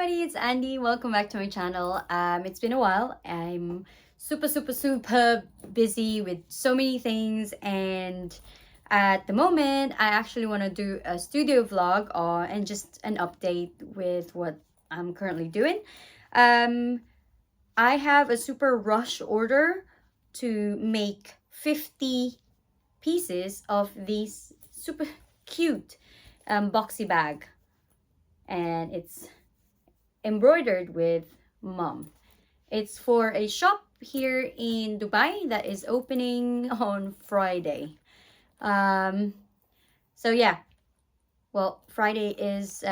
everybody, it's Andy. Welcome back to my channel. It's been a while. I'm super busy with so many things, and at the moment I actually want to do a studio vlog and just an update with what I'm currently doing. I have a super rush order to make 50 pieces of these super cute boxy bag, and it's embroidered with mom. It's for a shop here in Dubai that is opening on Friday. So yeah, well, Friday is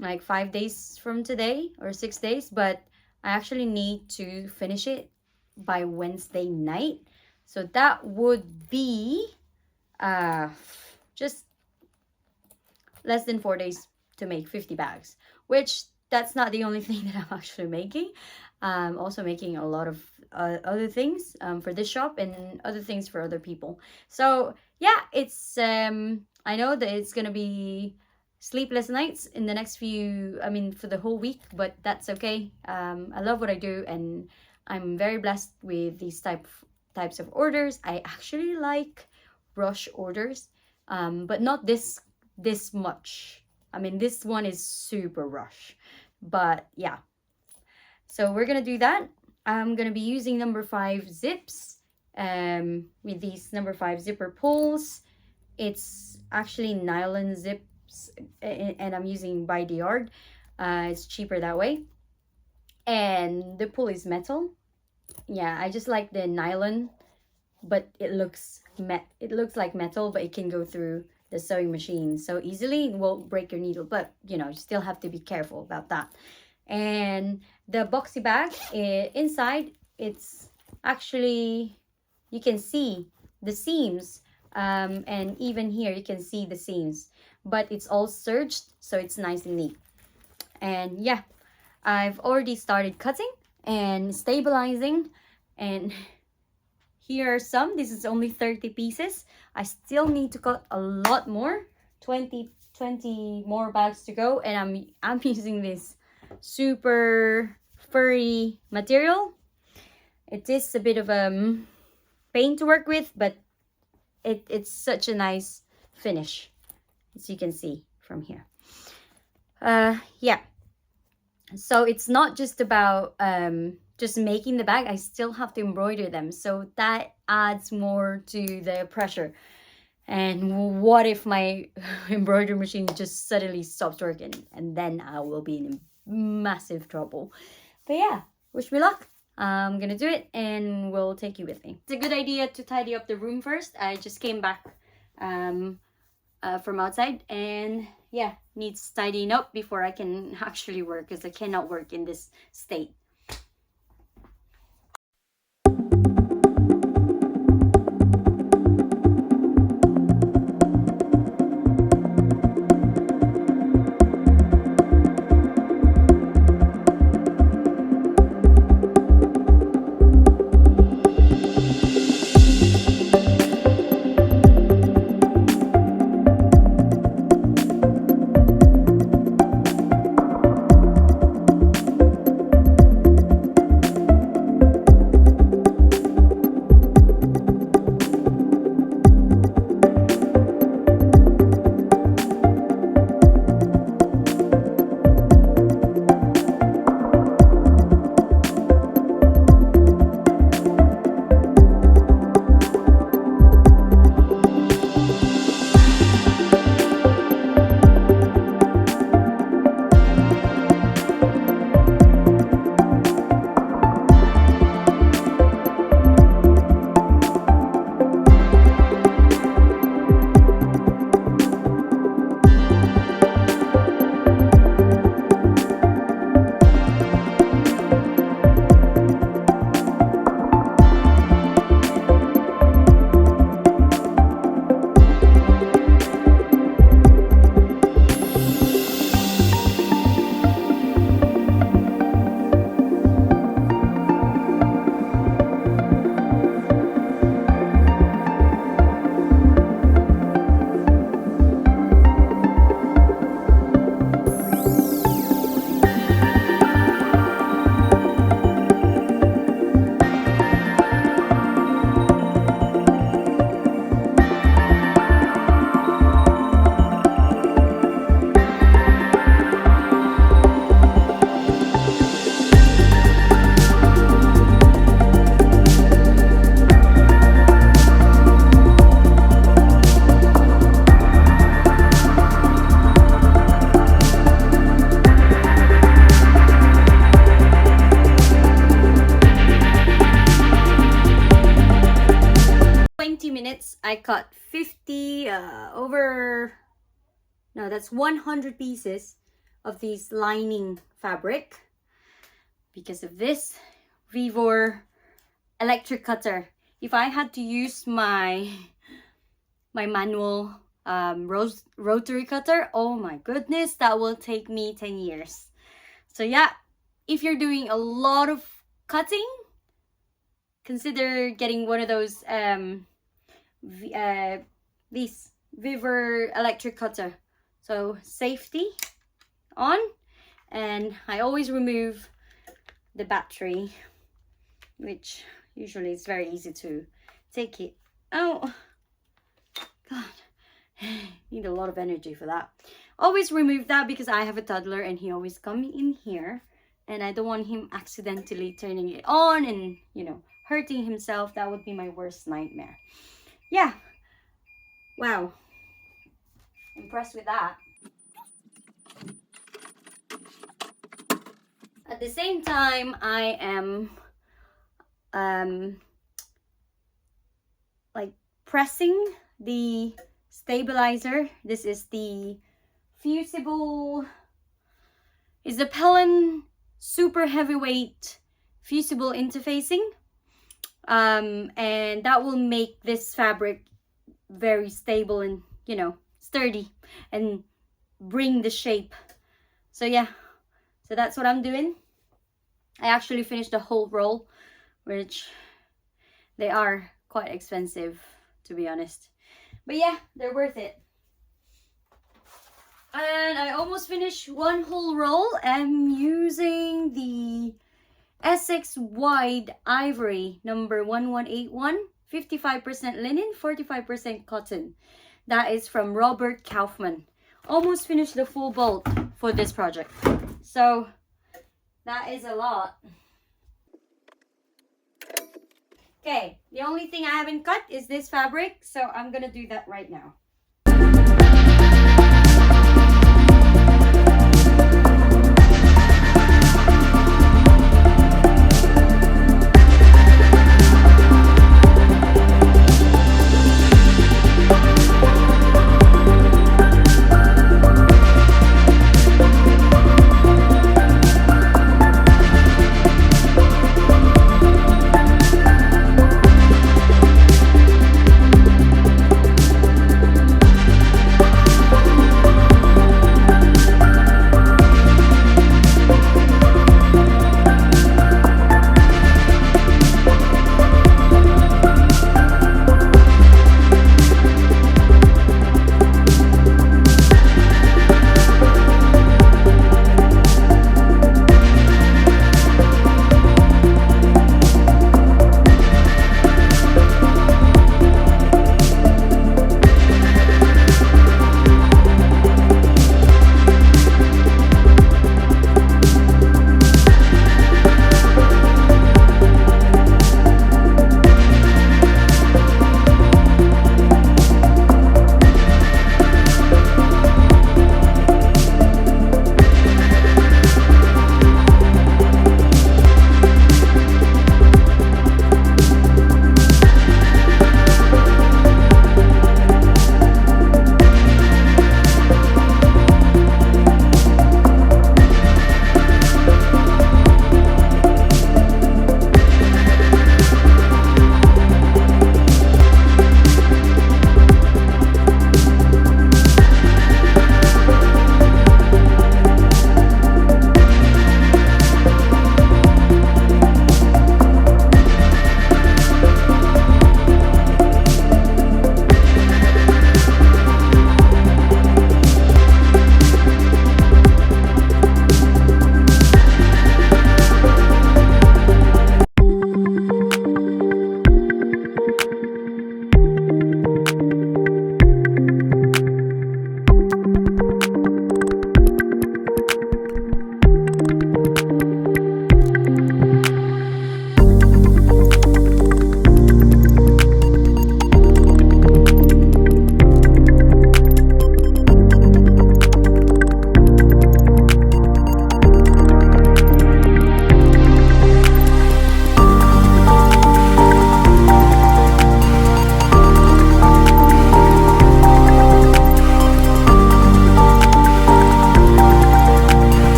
like 5 days from today or 6 days, but I actually need to finish it by Wednesday night. So that would be just less than 4 days to make 50 bags, which that's not the only thing that I'm actually making. I'm also making a lot of other things for this shop and other things for other people. So yeah, it's I know that it's gonna be sleepless nights in the next for the whole week, but that's okay. I love what I do, and I'm very blessed with these types of orders. I actually like rush orders, but not this much. This one is super rush, but yeah. So we're gonna do that. I'm gonna be using number 5 zips with these number 5 zipper pulls. It's actually nylon zips, and I'm using by the yard. It's cheaper that way, and the pull is metal. Yeah, I just like the nylon, but it looks like metal, but it can go through the sewing machine so easily. It won't break your needle, but you still have to be careful about that. And the boxy bag inside, it's actually, you can see the seams, and even here you can see the seams, but it's all serged, so it's nice and neat. And yeah, I've already started cutting and stabilizing, and here are some. This is only 30 pieces. I still need to cut a lot more. 20 more bags to go, and I'm using this super furry material. It is a bit of a pain to work with, but it's such a nice finish, as you can see from here. Yeah, so it's not just about just making the bag. I still have to embroider them, so that adds more to the pressure. And what if my embroidery machine just suddenly stops working, and then I will be in massive trouble. But yeah, wish me luck. I'm gonna do it, and we'll take you with me. It's a good idea to tidy up the room first. I just came back from outside, and yeah, needs tidying up before I can actually work, because I cannot work in this state. cut 50 over, no, that's 100 pieces of these lining fabric because of this Vivor electric cutter. If I had to use my manual rotary cutter, oh my goodness, that will take me 10 years. So yeah, if you're doing a lot of cutting, consider getting one of those these Vivor electric cutter. So safety on, and I always remove the battery, which usually it's very easy to take it out. God, need a lot of energy for that. Always remove that because I have a toddler and he always comes in here and I don't want him accidentally turning it on and, you know, hurting himself. That would be my worst nightmare. Yeah. Wow. Impressed with that. At the same time, I am like pressing the stabilizer. This is the fusible, is the Pellon super heavyweight fusible interfacing, and that will make this fabric very stable and, you know, sturdy and bring the shape. So yeah, so that's what I'm doing. I actually finished the whole roll, which they are quite expensive, to be honest. But yeah, they're worth it. And I almost finished one whole roll. I'm using the Essex Wide Ivory number 1181, 55% linen, 45% cotton. That is from Robert Kaufman. Almost finished the full bolt for this project. So that is a lot. Okay, the only thing I haven't cut is this fabric, so I'm gonna do that right now.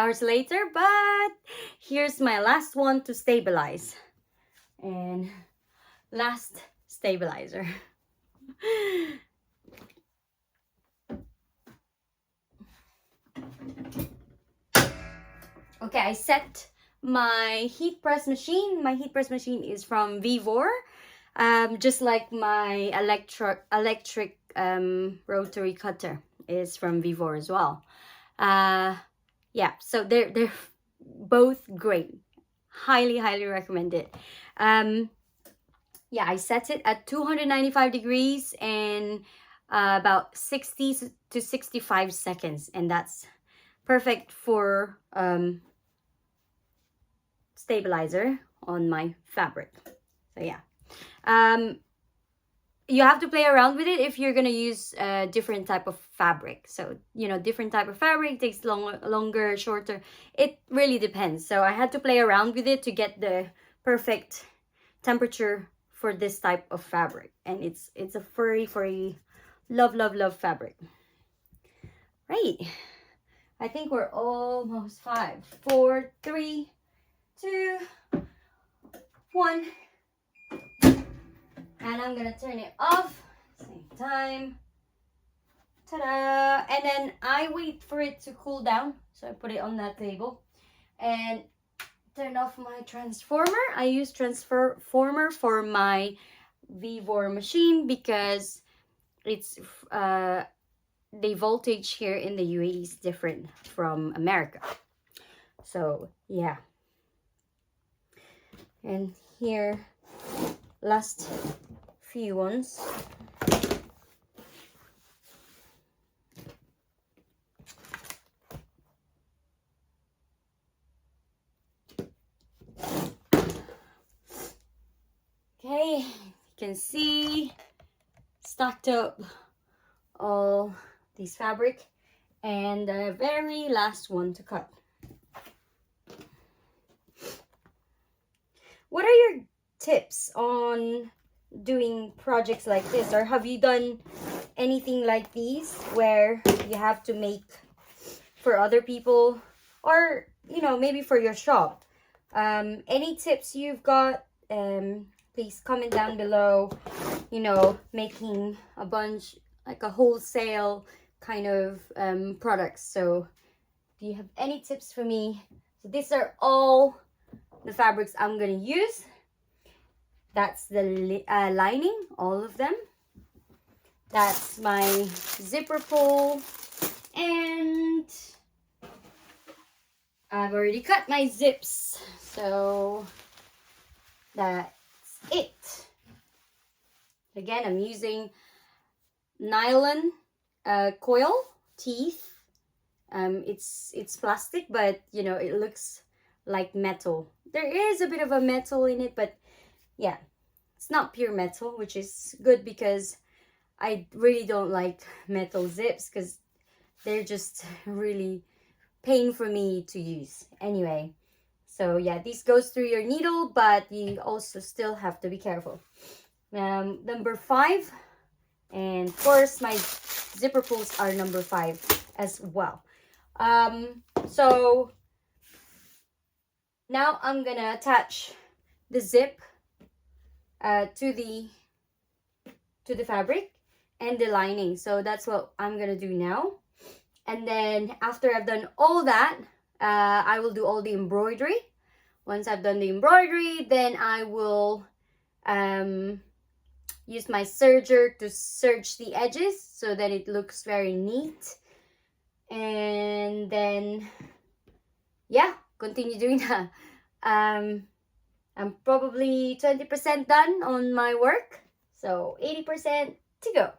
hours later, but here's my last one to stabilize. And last stabilizer. Okay, I set my heat press machine. My heat press machine is from Vivor. Just like my electric rotary cutter is from Vivor as well. Yeah, so they're both great. Highly recommend it. Yeah, I set it at 295 degrees and about 60 to 65 seconds, and that's perfect for stabilizer on my fabric. So yeah, you have to play around with it if you're gonna use a different type of fabric. So different type of fabric takes longer, shorter. It really depends. So I had to play around with it to get the perfect temperature for this type of fabric, and it's a furry love fabric. Right, I think we're almost 5, 4, 3, 2, 1, and I'm gonna turn it off same time. Ta-da! And then I wait for it to cool down, so I put it on that table and turn off my transformer. I use transformer for my Vivor machine because it's the voltage here in the UAE is different from America. So yeah, and here last few ones. Okay, you can see stacked up all this fabric, and the very last one to cut. What are your tips on doing projects like this, or have you done anything like these where you have to make for other people, or maybe for your shop? Any tips you've got, please comment down below. Making a bunch, like a wholesale kind of products. So do you have any tips for me? So these are all the fabrics I'm gonna use. That's the lining, all of them. That's my zipper pull, and I've already cut my zips, so that's it. Again, I'm using nylon coil teeth. It's plastic, but it looks like metal. There is a bit of a metal in it, but yeah, it's not pure metal, which is good because I really don't like metal zips because they're just really pain for me to use. Anyway, so yeah, this goes through your needle, but you also still have to be careful. Number 5, and of course my zipper pulls are number 5 as well. So now I'm gonna attach the zip to the fabric and the lining. So that's what I'm gonna do now. And then after I've done all that, I will do all the embroidery. Once I've done the embroidery, then I will use my serger to serge the edges so that it looks very neat. And then yeah, continue doing that. I'm probably 20% done on my work, so 80% to go.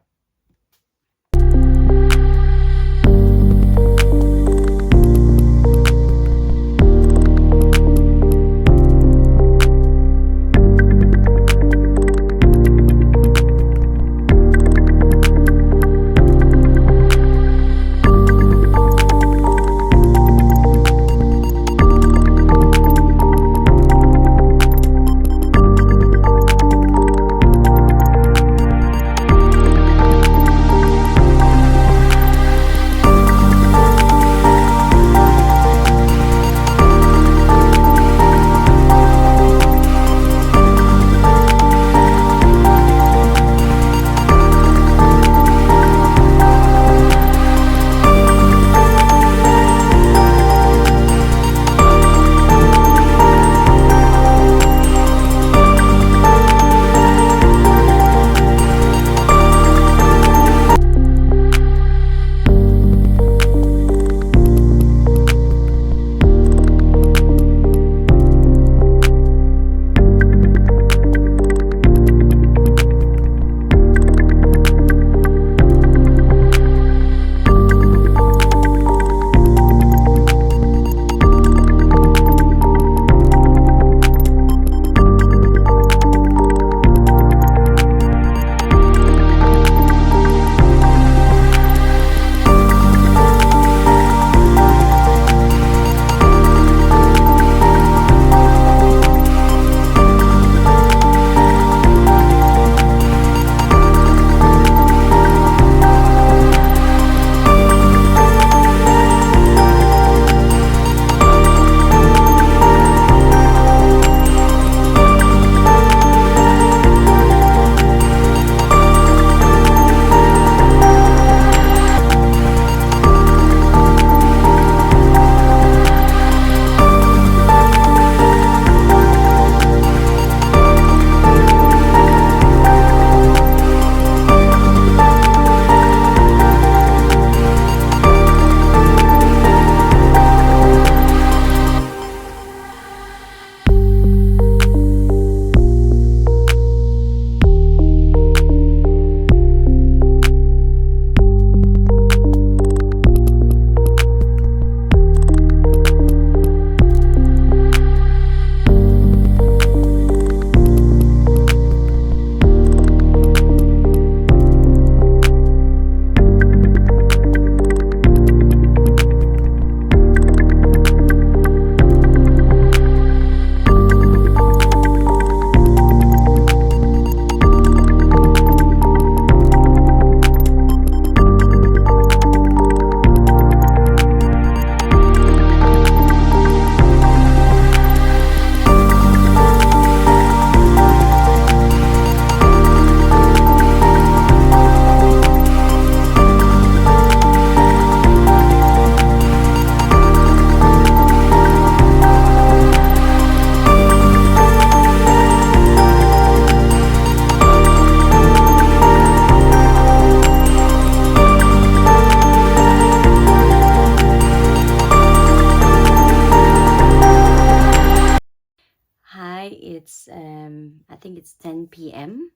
think it's 10 p.m.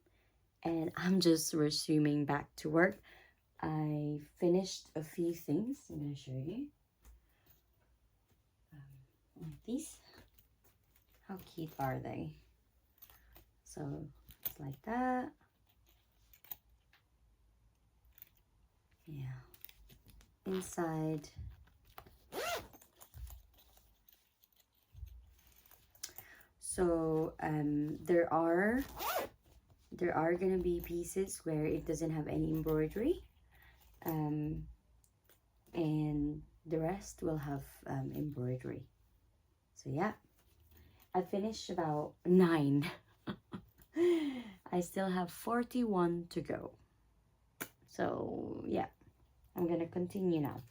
and I'm just resuming back to work. I finished a few things. I'm gonna show you. Like these. How cute are they? So it's like that. Yeah. Inside. So there are gonna be pieces where it doesn't have any embroidery, and the rest will have embroidery. So yeah, I finished about 9. I still have 41 to go. So yeah, I'm gonna continue now.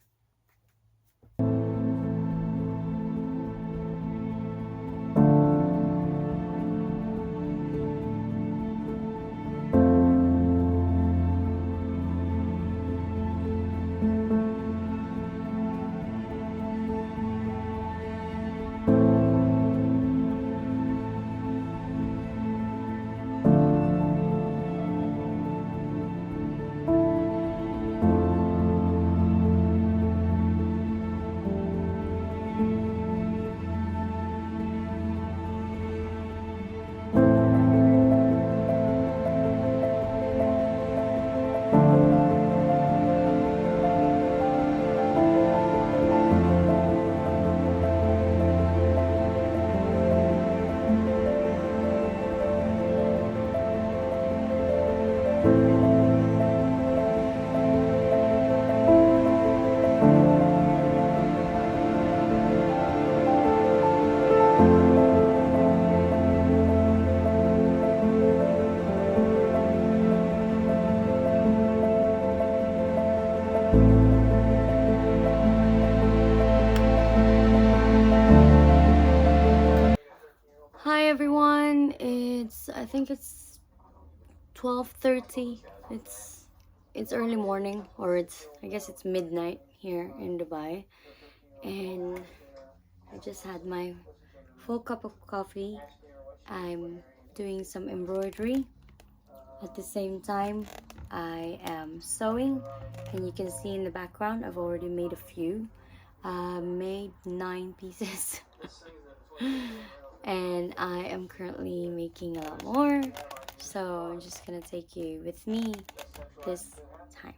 Hi everyone, I think it's 12:30. It's early morning, or I guess it's midnight here in Dubai, and I just had my full cup of coffee. I'm doing some embroidery. At the same time, I am sewing, and you can see in the background I've already made a few. Made 9 pieces. And I am currently making a lot more, so I'm just gonna take you with me this time.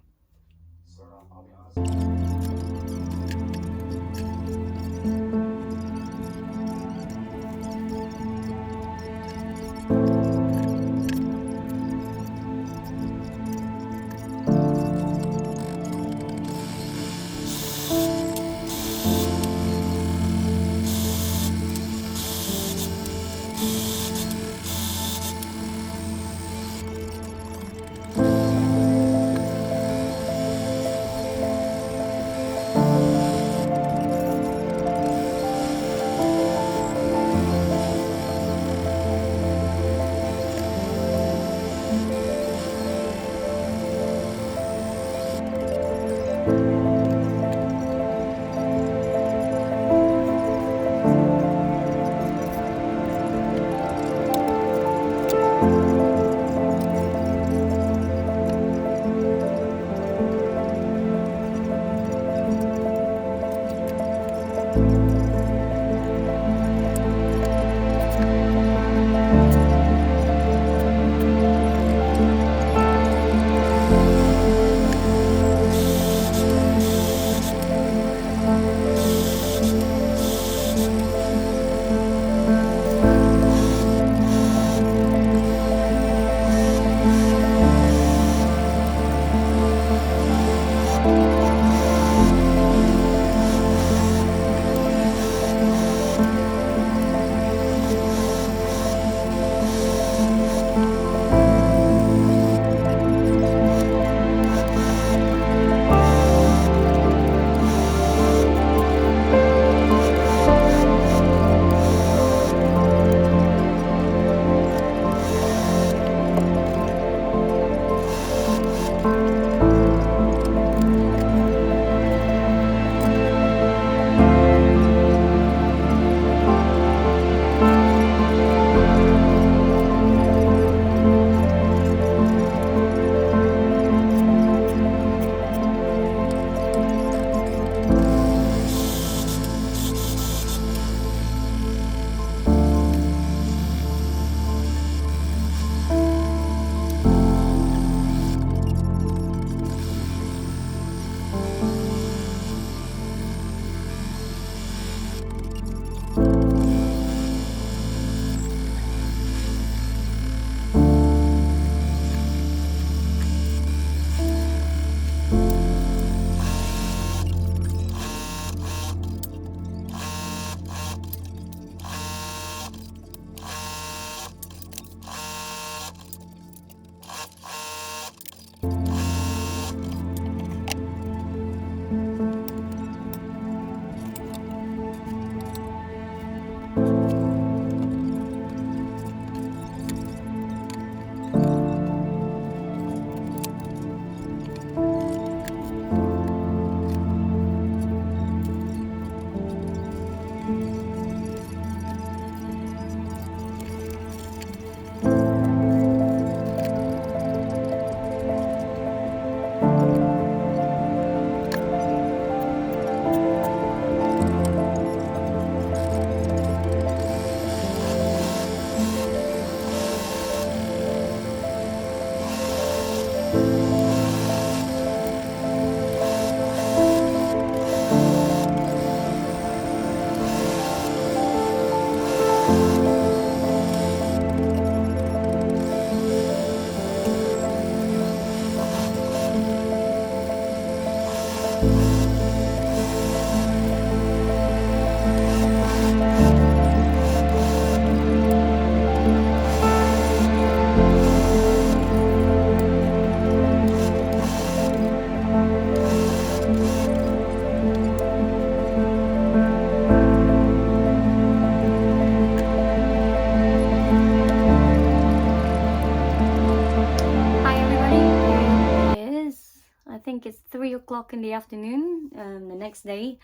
3 o'clock in the afternoon, the next day,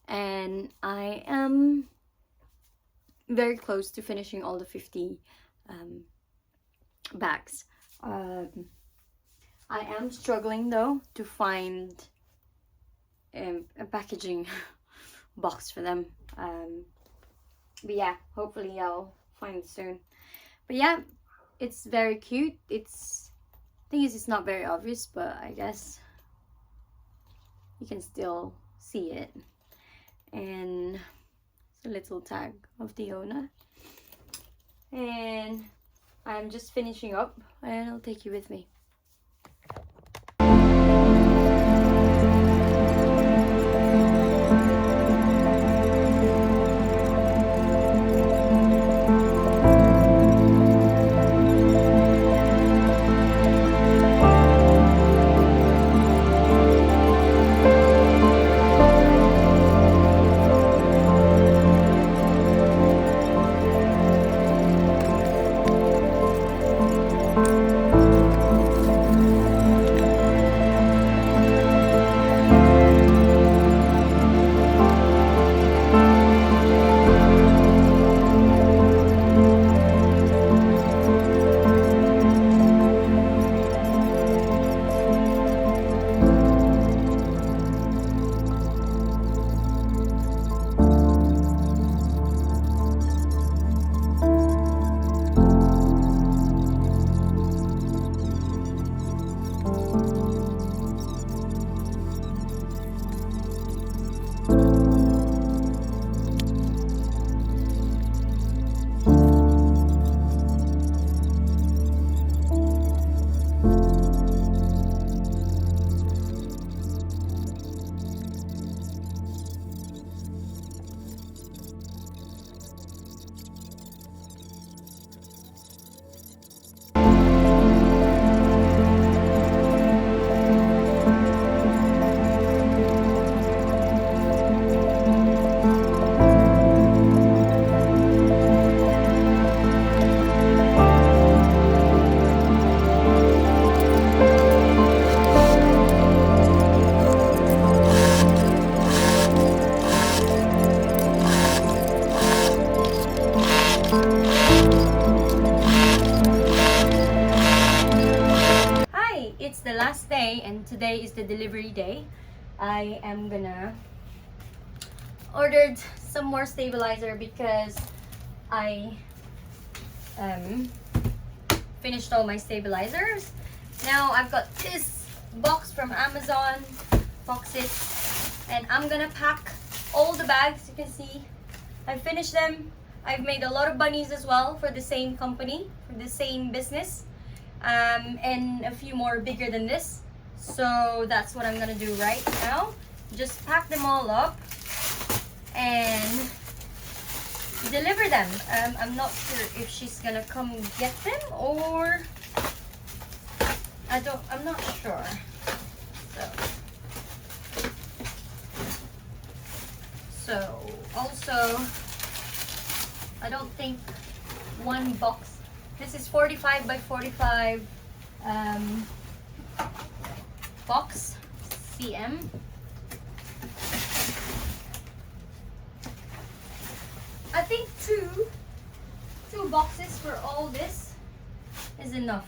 and I am very close to finishing all the 50 bags. I am struggling though to find a packaging box for them, but yeah, hopefully I'll find it soon. But yeah, it's very cute. Thing is, it's not very obvious, but I guess you can still see it. And it's a little tag of the owner. And I'm just finishing up, and I'll take you with me. It's the last day, and today is the delivery day. I am gonna ordered some more stabilizer because I finished all my stabilizers. Now I've got this box from Amazon boxes, and I'm gonna pack all the bags. You can see I finished them. I've made a lot of bunnies as well for the same company, for the same business, and a few more bigger than this. So that's what I'm gonna do right now. Just pack them all up and deliver them. I'm not sure if she's gonna come get them or I'm not sure. So also I don't think one box, this is 45 by 45 box cm. I think two boxes for all this is enough.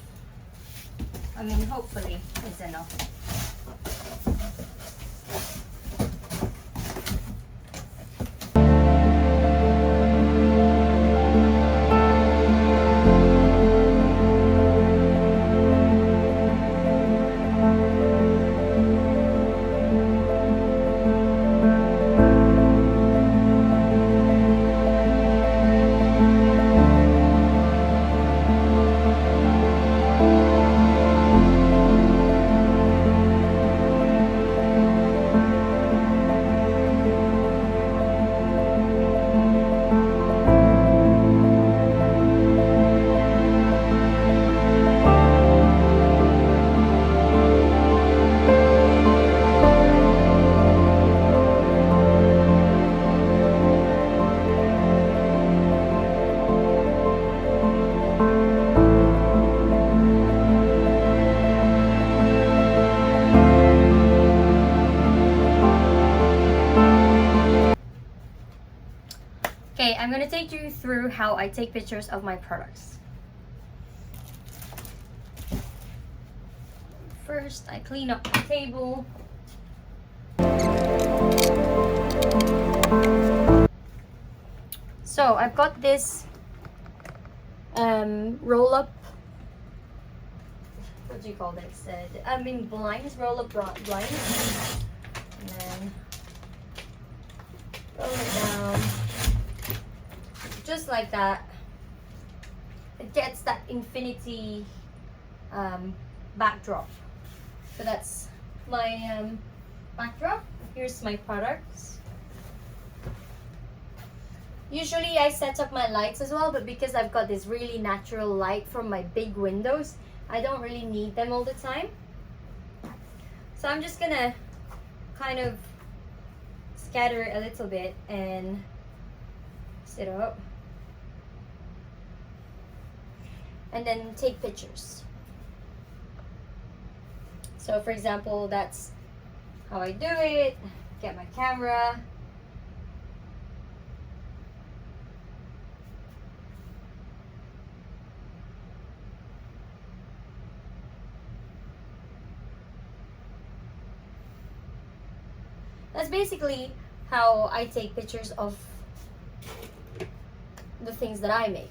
I mean, hopefully it's enough. I'm gonna take you through how I take pictures of my products. First, I clean up the table. So I've got this roll up, what do you call this? I mean blinds, roll up blinds. And then roll it down. Just like that. It gets that infinity backdrop. So that's my backdrop. Here's my products. Usually I set up my lights as well, but because I've got this really natural light from my big windows, I don't really need them all the time. So I'm just gonna kind of scatter a little bit and sit up. And then take pictures. So for example, that's how I do it. Get my camera. That's basically how I take pictures of the things that I make.